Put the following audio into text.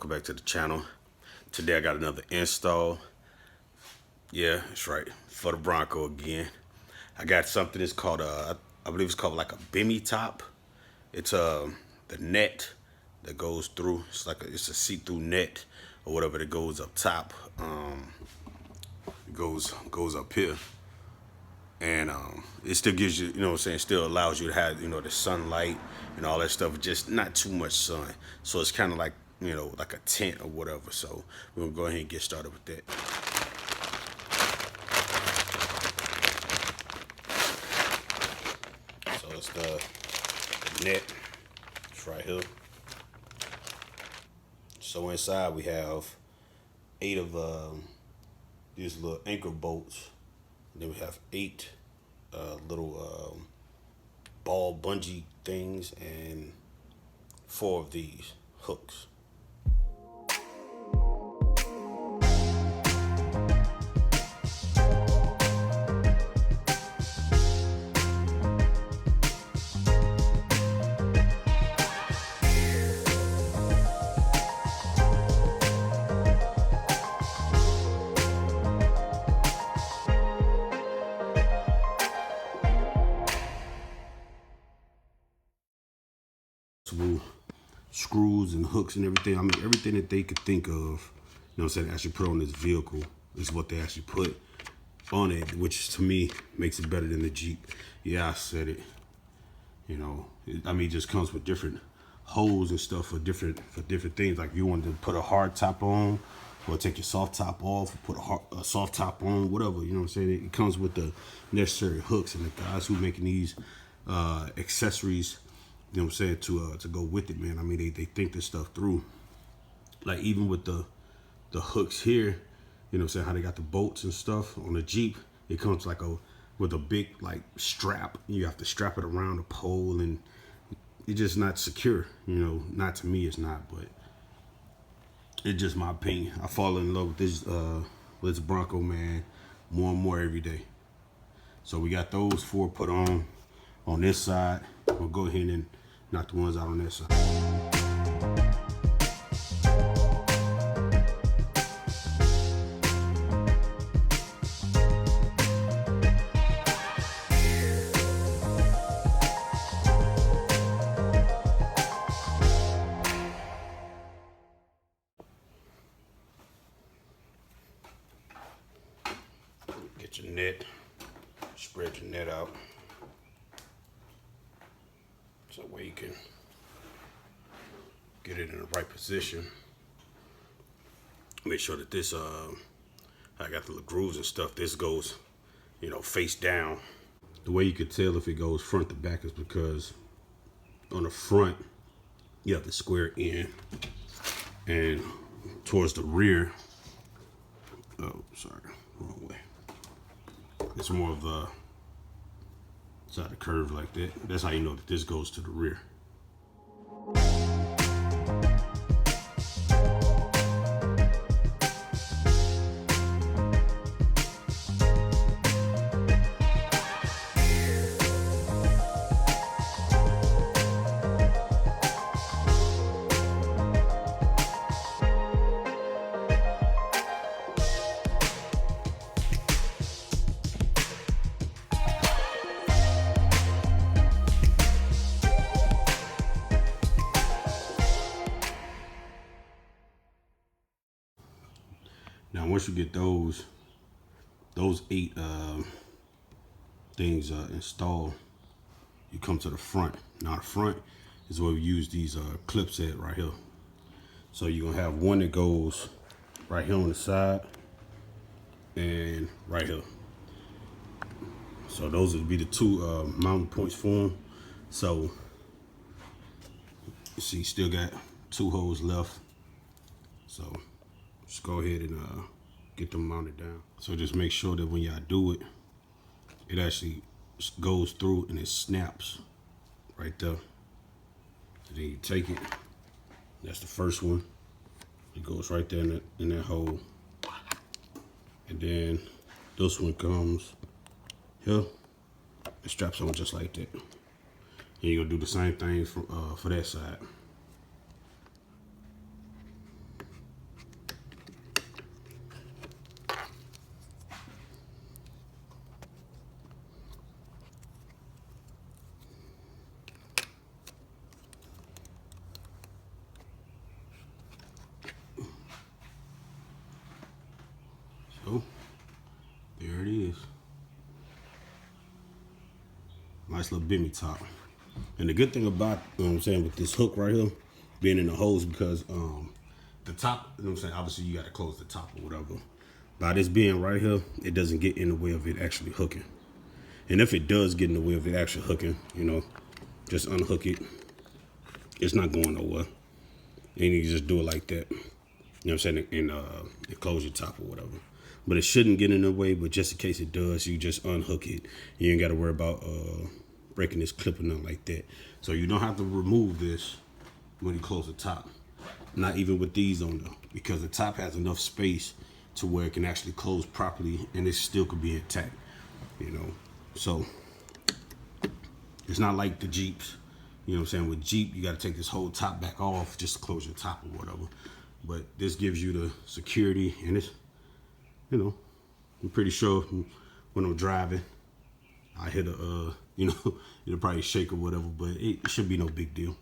welcome back to the channel. Today I got another install. Yeah, that's right, for the Bronco again. I got something that's called I believe it's called like a Bimini top. It's the net that goes through. It's like it's a see-through net or whatever that goes up top. It goes up here, and it still gives you, you know what I'm saying, still allows you to have, you know, the sunlight and all that stuff, just not too much sun. So it's kind of like, you know, like a tent or whatever. So we're gonna go ahead and get started with that. So it's the net. It's right here. So inside we have 8 of these little anchor bolts. And then we have 8 little ball bungee things and 4 of these hooks. Screws and hooks and everything. I mean, everything that they could think of, you know what I'm saying, actually put on this vehicle is what they actually put on it, which to me makes it better than the Jeep. Yeah, I said it. You know, I mean, it just comes with different holes and stuff for different things. Like if you wanted to put a hard top on, or take your soft top off, put a soft top on, whatever. You know what I'm saying? It comes with the necessary hooks, and the guys who making these accessories, you know what I'm saying, to go with it, man. I mean, they think this stuff through. Like even with the hooks here, you know what I'm saying, how they got the bolts and stuff on the Jeep, it comes like with a big like strap. You have to strap it around a pole, and it's just not secure. You know, not to me, it's not, but it's just my opinion. I fall in love with this Bronco, man, more and more every day. So we got those 4 put on this side. We'll go ahead and knock the ones out on that side. Get your net, spread your net out. So that way you can get it in the right position. Make sure that this, I got the little grooves and stuff, this goes, you know, face down. The way you could tell if it goes front to back is because on the front, you have the square end, and towards the rear, oh, sorry, wrong way. It's more of a side of curve like that. That's how you know that this goes to the rear. Now, once you get those 8 things installed, you come to the front. Now, the front is where we use these clips at right here. So you're gonna have one that goes right here on the side and right here. So those would be the 2 mounting points for them. So you see, still got 2 holes left. So just go ahead and get them mounted down. So just make sure that when y'all do it, it actually goes through and it snaps right there. So then you take it. That's the first one. It goes right there in that hole. And then this one comes here. It straps on just like that. And you're gonna do the same thing for that side. go. There it is. Nice little Bimini top. And the good thing about, you know what I'm saying, with this hook right here, being in the hose, because the top, you know what I'm saying, obviously you got to close the top or whatever. By this being right here, it doesn't get in the way of it actually hooking. And if it does get in the way of it actually hooking, you know, just unhook it. It's not going nowhere. And you just do it like that. You know what I'm saying? And close your top or whatever. But it shouldn't get in the way, but just in case it does, you just unhook it. You ain't got to worry about breaking this clip or nothing like that. So you don't have to remove this when you close the top. Not even with these on there, because the top has enough space to where it can actually close properly and it still could be intact, you know. So it's not like the Jeeps, you know what I'm saying? With Jeep, you got to take this whole top back off just to close your top or whatever. But this gives you the security, and it's, you know, I'm pretty sure when I'm driving, I hit a, you know, it'll probably shake or whatever, but it should be no big deal.